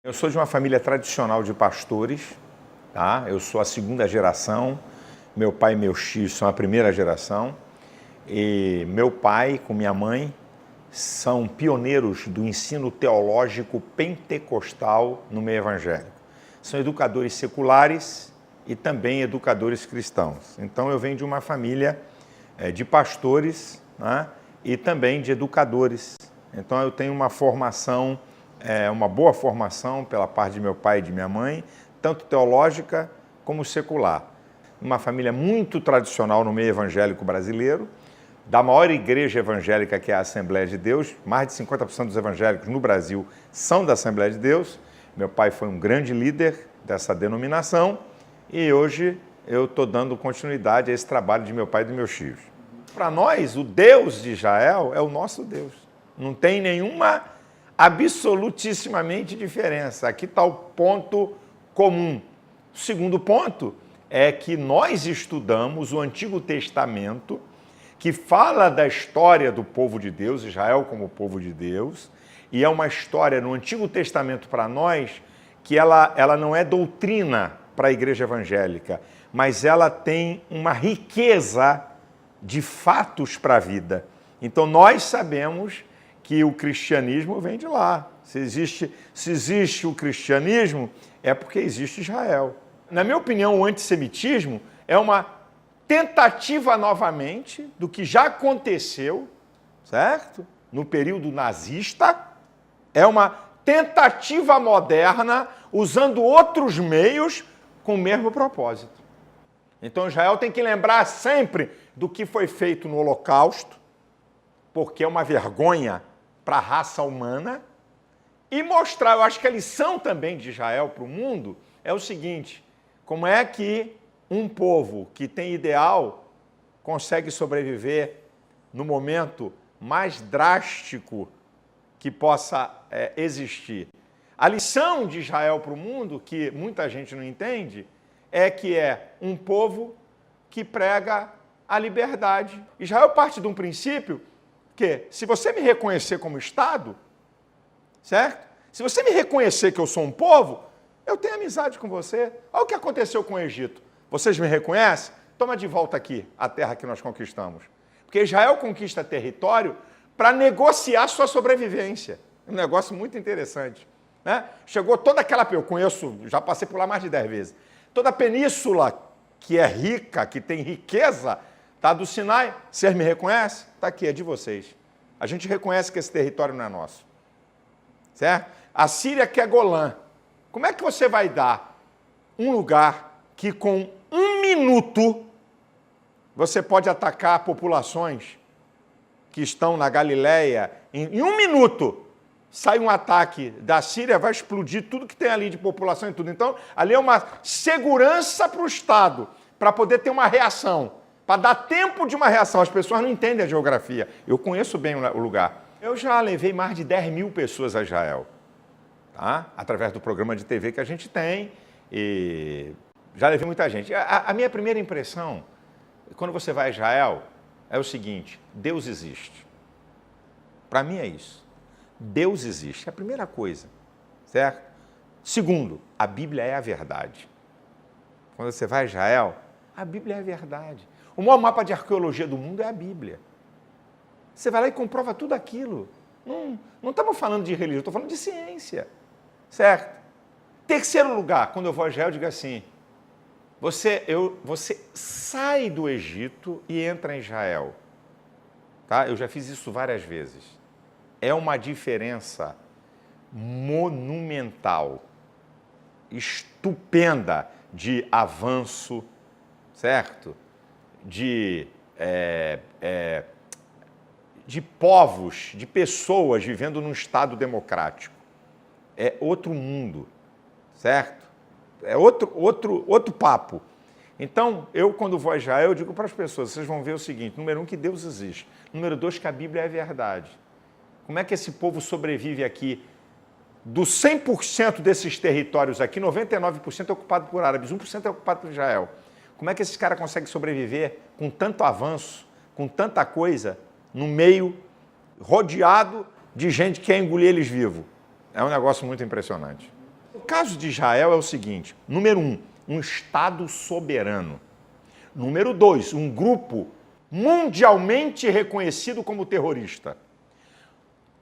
Eu sou de uma família tradicional de pastores, tá? Eu sou a segunda geração, meu pai e meus tios são a primeira geração, e meu pai com minha mãe são pioneiros do ensino teológico pentecostal no meio evangélico. São educadores seculares e também educadores cristãos. Então eu venho de uma família de pastores, né? E também de educadores. Então eu tenho uma formação, uma boa formação pela parte de meu pai e de minha mãe, tanto teológica como secular. Uma família muito tradicional no meio evangélico brasileiro, da maior igreja evangélica que é a Assembleia de Deus. Mais de 50% dos evangélicos no Brasil são da Assembleia de Deus. Meu pai foi um grande líder dessa denominação e hoje eu estou dando continuidade a esse trabalho de meu pai e dos meus tios. Para nós, o Deus de Israel é o nosso Deus. Não tem nenhuma absolutissimamente diferença. Aqui está o ponto comum. O segundo ponto é que nós estudamos o Antigo Testamento, que fala da história do povo de Deus, Israel como povo de Deus, e é uma história no Antigo Testamento para nós que ela não é doutrina para a igreja evangélica, mas ela tem uma riqueza de fatos para a vida. Então nós sabemos que o cristianismo vem de lá. Se existe o cristianismo, é porque existe Israel. Na minha opinião, o antissemitismo é uma tentativa novamente do que já aconteceu, certo? No período nazista, é uma tentativa moderna usando outros meios com o mesmo propósito. Então Israel tem que lembrar sempre do que foi feito no Holocausto, porque é uma vergonha para a raça humana, e mostrar, eu acho que a lição também de Israel para o mundo é o seguinte: como é que um povo que tem ideal consegue sobreviver no momento mais drástico que possa existir. A lição de Israel para o mundo, que muita gente não entende, é que é um povo que prega a liberdade. Israel parte de um princípio que, se você me reconhecer como Estado, certo? Se você me reconhecer que eu sou um povo, eu tenho amizade com você. Olha o que aconteceu com o Egito. Vocês me reconhecem? Toma de volta aqui a terra que nós conquistamos. Porque Israel conquista território para negociar sua sobrevivência. Um negócio muito interessante, né? Chegou toda aquela... Eu conheço, já passei por lá mais de 10 vezes. Toda a península que é rica, que tem riqueza, tá, do Sinai. Vocês me reconhecem? Está aqui, é de vocês. A gente reconhece que esse território não é nosso. Certo? A Síria quer Golã. Como é que você vai dar um lugar que com 1 minuto você pode atacar populações que estão na Galileia? Em 1 minuto sai um ataque da Síria, vai explodir tudo que tem ali de população e tudo. Então, ali é uma segurança para o Estado, para poder ter uma reação, para dar tempo de uma reação. As pessoas não entendem a geografia. Eu conheço bem o lugar. Eu já levei mais de 10 mil pessoas a Israel, tá? Através do programa de TV que a gente tem, e já levei muita gente. A minha primeira impressão, quando você vai a Israel, é o seguinte: Deus existe. Para mim é isso. Deus existe, é a primeira coisa, certo? Segundo, a Bíblia é a verdade. Quando você vai a Israel, a Bíblia é a verdade. O maior mapa de arqueologia do mundo é a Bíblia. Você vai lá e comprova tudo aquilo. Não estamos falando de religião, estou falando de ciência, certo? Terceiro lugar, quando eu vou a Israel, eu digo assim: você sai do Egito e entra em Israel. Tá? Eu já fiz isso várias vezes. É uma diferença monumental, estupenda de avanço, certo? De povos, de pessoas vivendo num Estado democrático. É outro mundo, certo? É outro papo. Então, eu, quando vou a Israel, eu digo para as pessoas: vocês vão ver o seguinte: número 1, que Deus existe. Número 2, que a Bíblia é verdade. Como é que esse povo sobrevive aqui? Dos 100% desses territórios aqui, 99% é ocupado por árabes, 1% é ocupado por Israel. Como é que esses caras conseguem sobreviver com tanto avanço, com tanta coisa, no meio, rodeado de gente que quer engolir eles vivos? É um negócio muito impressionante. caso de Israel é o seguinte: número um Estado soberano. Número 2, um grupo mundialmente reconhecido como terrorista.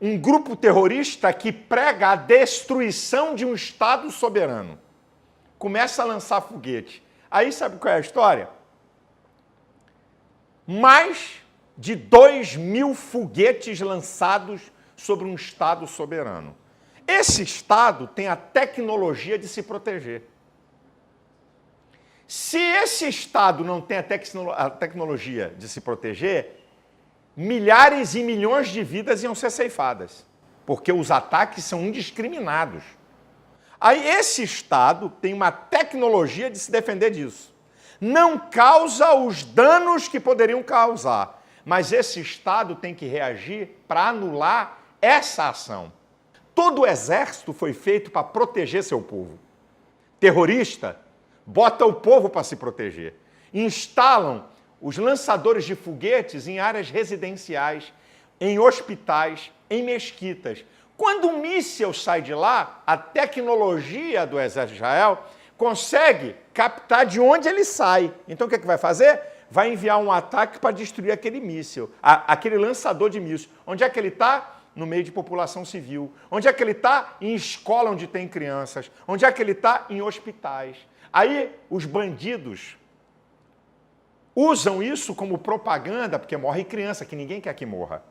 Um grupo terrorista que prega a destruição de um Estado soberano. Começa a lançar foguete. Aí sabe qual é a história? Mais de 2.000 foguetes lançados sobre um Estado soberano. Esse Estado tem a tecnologia de se proteger. Se esse Estado não tem a tecnologia de se proteger, milhares e milhões de vidas iam ser ceifadas, porque os ataques são indiscriminados. Aí esse Estado tem uma tecnologia de se defender disso. Não causa os danos que poderiam causar, mas esse Estado tem que reagir para anular essa ação. Todo o exército foi feito para proteger seu povo. Terrorista bota o povo para se proteger. Instalam os lançadores de foguetes em áreas residenciais, em hospitais, em mesquitas. Quando um míssil sai de lá, a tecnologia do exército de Israel consegue captar de onde ele sai. Então o que vai fazer? Vai enviar um ataque para destruir aquele míssil, aquele lançador de míssil. Onde é que ele está? No meio de população civil. Onde é que ele está? Em escola onde tem crianças. Onde é que ele está? Em hospitais. Aí os bandidos usam isso como propaganda, porque morre criança, que ninguém quer que morra.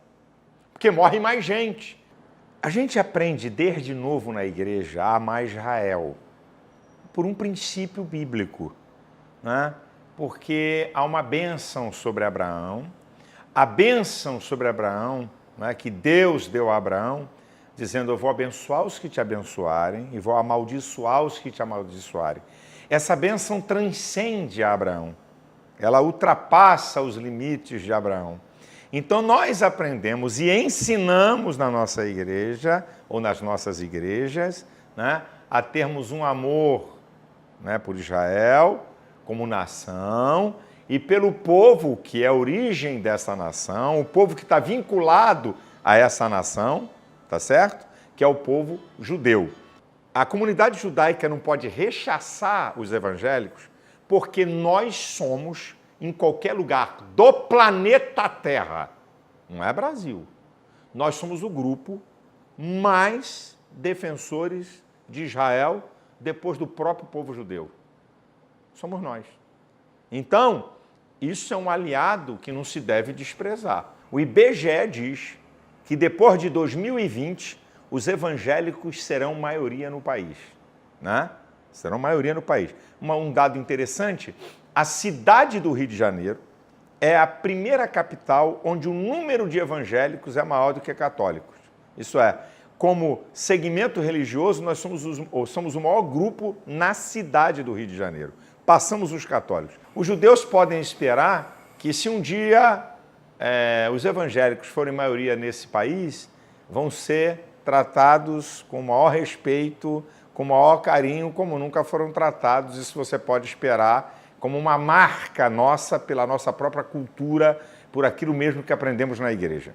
Porque morre mais gente. A gente aprende desde novo na igreja a amar Israel por um princípio bíblico, né? Porque há uma bênção sobre Abraão, a bênção sobre Abraão, né, que Deus deu a Abraão, dizendo: eu vou abençoar os que te abençoarem e vou amaldiçoar os que te amaldiçoarem. Essa bênção transcende a Abraão, ela ultrapassa os limites de Abraão. Então nós aprendemos e ensinamos na nossa igreja, ou nas nossas igrejas, né, a termos um amor, né, por Israel como nação e pelo povo que é a origem dessa nação, o povo que está vinculado a essa nação, tá certo? Que é o povo judeu. A comunidade judaica não pode rechaçar os evangélicos porque nós somos, em qualquer lugar do planeta Terra, não é Brasil, nós somos o grupo mais defensores de Israel depois do próprio povo judeu. Somos nós. Então, isso é um aliado que não se deve desprezar. O IBGE diz que depois de 2020, os evangélicos serão maioria no país, né? Serão maioria no país. Um dado interessante, a cidade do Rio de Janeiro é a primeira capital onde o número de evangélicos é maior do que católicos. Isso é, como segmento religioso, nós somos o maior grupo na cidade do Rio de Janeiro. Passamos os católicos. Os judeus podem esperar que se um dia os evangélicos forem maioria nesse país, vão ser tratados com o maior respeito, com o maior carinho, como nunca foram tratados. Isso você pode esperar como uma marca nossa, pela nossa própria cultura, por aquilo mesmo que aprendemos na igreja.